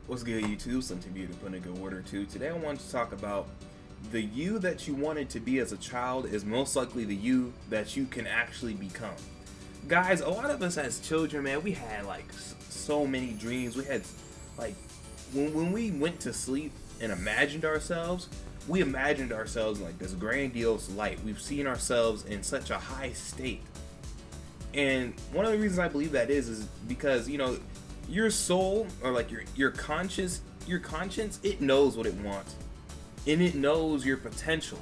What's good, YouTube? SlimTv to put in a good word or two. Today I wanted to talk about the you that you wanted to be as a child is most likely the you that you can actually become. Guys, a lot of us as children, man, we had like so many dreams. We had like when we went to sleep and imagined ourselves, we imagined ourselves in like this grandiose light. We've seen ourselves in such a high state. And one of the reasons I believe that is because, you know, your soul, or like your conscience, it knows what it wants, and it knows your potential.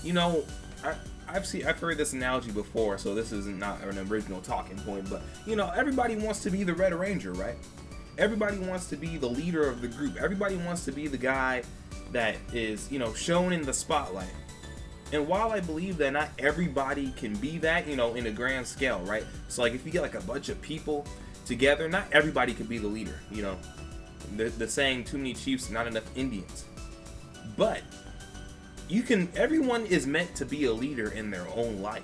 You know, I've heard this analogy before, so this is not an original talking point, but you know, everybody wants to be the Red Ranger, right? Everybody wants to be the leader of the group. Everybody wants to be the guy that is, you know, shown in the spotlight. And while I believe that not everybody can be that, you know, in a grand scale, right? So like if you get like a bunch of people together, not everybody can be the leader, you know. The saying, too many chiefs, not enough Indians. But you can, everyone is meant to be a leader in their own life.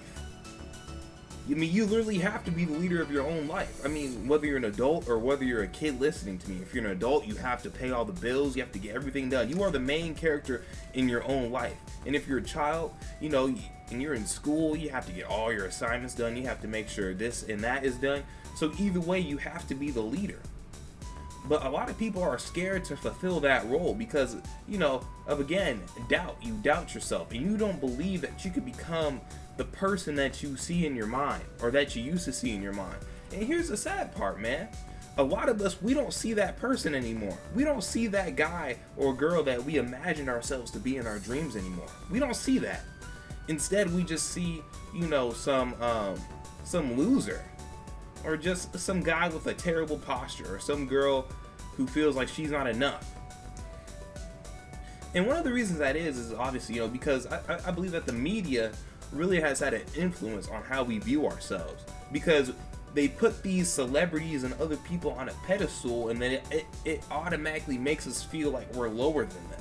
I mean, you literally have to be the leader of your own life. I mean, whether you're an adult or whether you're a kid listening to me, if you're an adult, you have to pay all the bills, you have to get everything done. You are the main character in your own life. And if you're a child, you know, and you're in school, you have to get all your assignments done, you have to make sure this and that is done. So either way, you have to be the leader. But a lot of people are scared to fulfill that role because, you know, of again, doubt. You doubt yourself and you don't believe that you could become the person that you see in your mind, or that you used to see in your mind. And here's the sad part, man. A lot of us, we don't see that person anymore. We don't see that guy or girl that we imagined ourselves to be in our dreams anymore. We don't see that. Instead, we just see, you know, some loser, or just some guy with a terrible posture, or some girl who feels like she's not enough. And one of the reasons that is obviously, you know, because I believe that the media really has had an influence on how we view ourselves, because they put these celebrities and other people on a pedestal, and then it automatically makes us feel like we're lower than them.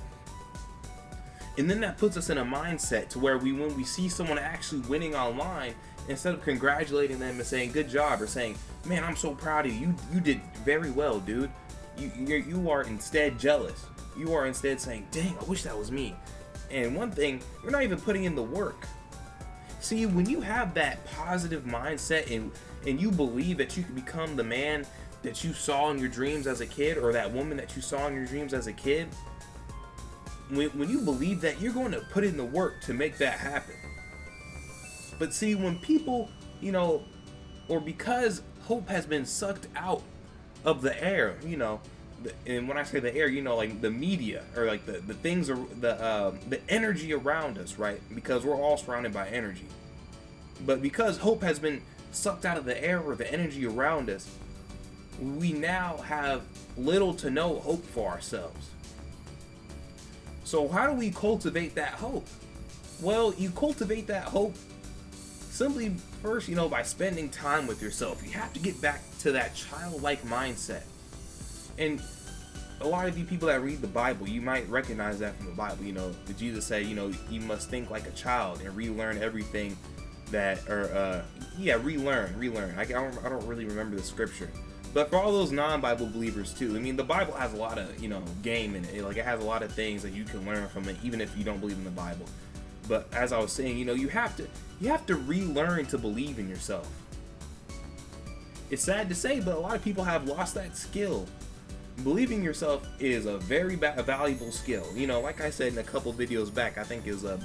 And then that puts us in a mindset to where when we see someone actually winning online, instead of congratulating them and saying good job, or saying, man, I'm so proud of you, you did very well, dude, you are instead jealous. You are instead saying, dang, I wish that was me. And one thing, you're not even putting in the work. See, when you have that positive mindset and you believe that you can become the man that you saw in your dreams as a kid, or that woman that you saw in your dreams as a kid, when you believe that, you're going to put in the work to make that happen. But see, when people, you know, or because hope has been sucked out of the air, you know, and when I say the air, you know, like the media, or like the things, are the energy around us, right? Because we're all surrounded by energy. But because hope has been sucked out of the air or the energy around us, we now have little to no hope for ourselves. So how do we cultivate that hope? Well, you cultivate that hope simply first, you know, by spending time with yourself. You have to get back to that childlike mindset. And a lot of you people that read the Bible, you might recognize that from the Bible. You know, Jesus said, you know, you must think like a child and relearn everything that, or relearn. I don't really remember the scripture. But for all those non-Bible believers too, I mean, the Bible has a lot of, you know, game in it. Like, it has a lot of things that you can learn from it, even if you don't believe in the Bible. But as I was saying, you know, you have to relearn to believe in yourself. It's sad to say, but a lot of people have lost that skill. Believing yourself is a very valuable skill. You know, like I said in a couple videos back, I think is a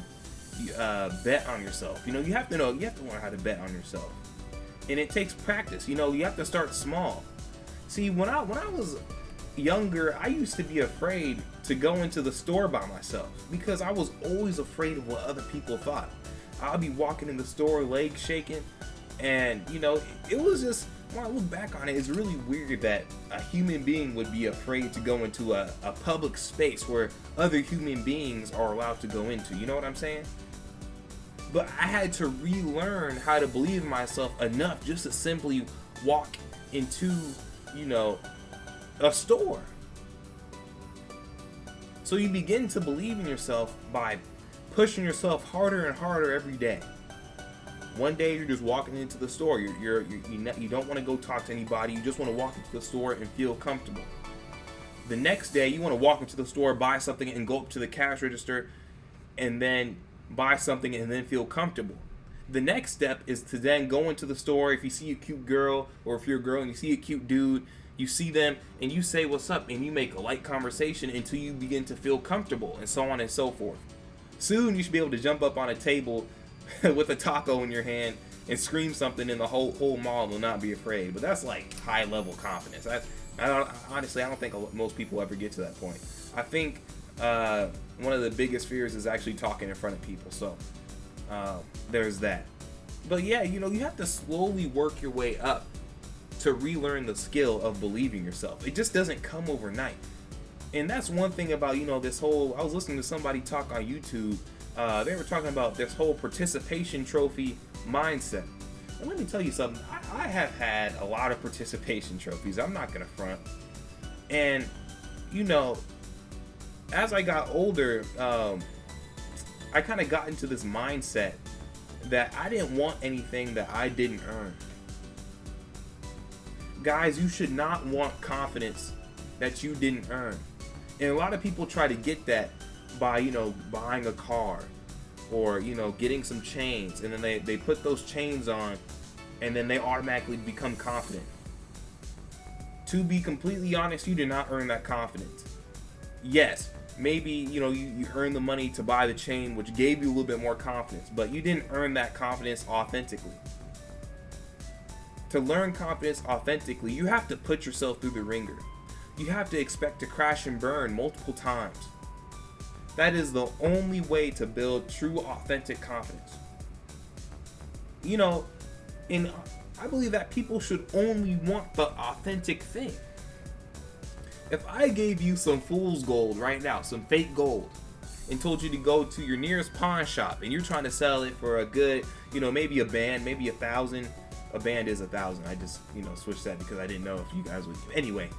bet on yourself. You know, you have to learn how to bet on yourself, and it takes practice. You know, you have to start small. See, when I was younger, I used to be afraid to go into the store by myself because I was always afraid of what other people thought. I'll be walking in the store, legs shaking, and you know, it was just, when I look back on it, it's really weird that a human being would be afraid to go into a public space where other human beings are allowed to go into. You know what I'm saying? But I had to relearn how to believe in myself enough just to simply walk into, you know, a store. So you begin to believe in yourself by pushing yourself harder and harder every day. One day you're just walking into the store. You don't want to go talk to anybody. You just want to walk into the store and feel comfortable. The next day, you want to walk into the store, buy something, and go up to the cash register, and then buy something and then feel comfortable. The next step is to then go into the store. If you see a cute girl, or if you're a girl and you see a cute dude, you see them and you say what's up, and you make a light conversation until you begin to feel comfortable, and so on and so forth. Soon you should be able to jump up on a table with a taco in your hand and scream something in the whole mall and not be afraid. But that's like high level confidence. Honestly, I don't think most people ever get to that point. I think one of the biggest fears is actually talking in front of people. So there's that. But yeah, you have to slowly work your way up to relearn the skill of believing yourself. It just doesn't come overnight. And that's one thing about, this whole, I was listening to somebody talk on YouTube. They were talking about this whole participation trophy mindset. And let me tell you something. I have had a lot of participation trophies. I'm not going to front. And, as I got older, I kind of got into this mindset that I didn't want anything that I didn't earn. Guys, you should not want confidence that you didn't earn. And a lot of people try to get that by, buying a car or, getting some chains. And then they put those chains on and then they automatically become confident. To be completely honest, you did not earn that confidence. Yes, maybe, you earned the money to buy the chain, which gave you a little bit more confidence, but you didn't earn that confidence authentically. To learn confidence authentically, you have to put yourself through the ringer. You have to expect to crash and burn multiple times. That is the only way to build true, authentic confidence. And I believe that people should only want the authentic thing. If I gave you some fool's gold right now, some fake gold, and told you to go to your nearest pawn shop and you're trying to sell it for a good, maybe a band, maybe 1,000. A band is 1,000. I just, switched that because I didn't know if you guys would. Anyway,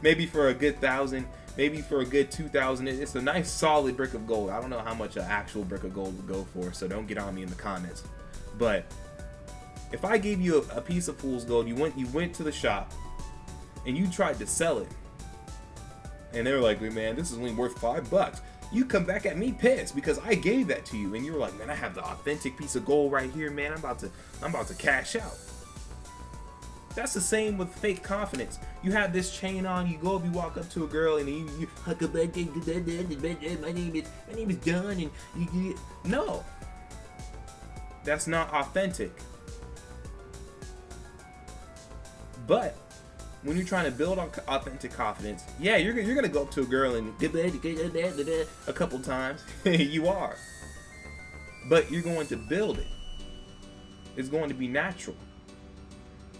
maybe for a good 1,000, maybe for a good 2,000. It's a nice solid brick of gold. I don't know how much an actual brick of gold would go for, so don't get on me in the comments. But if I gave you a piece of fool's gold, you went to the shop and you tried to sell it, and they were like, man, this is only worth $5. You come back at me pissed because I gave that to you, and you were like, man, I have the authentic piece of gold right here, man. I'm about to cash out. That's the same with fake confidence. You have this chain on, you go up, you walk up to a girl, and you hug a my name is John, and you no, that's not authentic. But when you're trying to build on authentic confidence, yeah, you're gonna go up to a girl and a couple times. You are, but you're going to build it. It's going to be natural.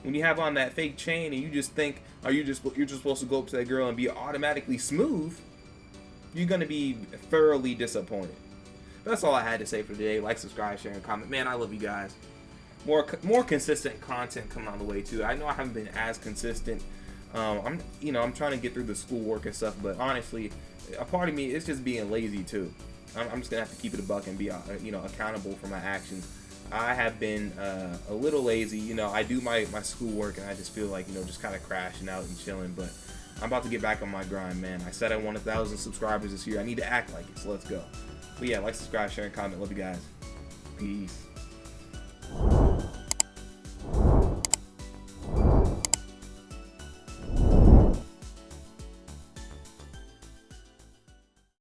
When you have on that fake chain and you just think, you're just supposed to go up to that girl and be automatically smooth, you're gonna be thoroughly disappointed. But that's all I had to say for today. Like, subscribe, share, and comment. Man, I love you guys. More consistent content coming on the way too. I know I haven't been as consistent. I'm trying to get through the schoolwork and stuff, but honestly, a part of me is just being lazy too. I'm just gonna have to keep it a buck and be accountable for my actions. I have been a little lazy. I do my schoolwork and I just feel like just kind of crashing out and chilling. But I'm about to get back on my grind, man. I said I want 1,000 subscribers this year. I need to act like it. So let's go. But yeah, like, subscribe, share, and comment. Love you guys. Peace.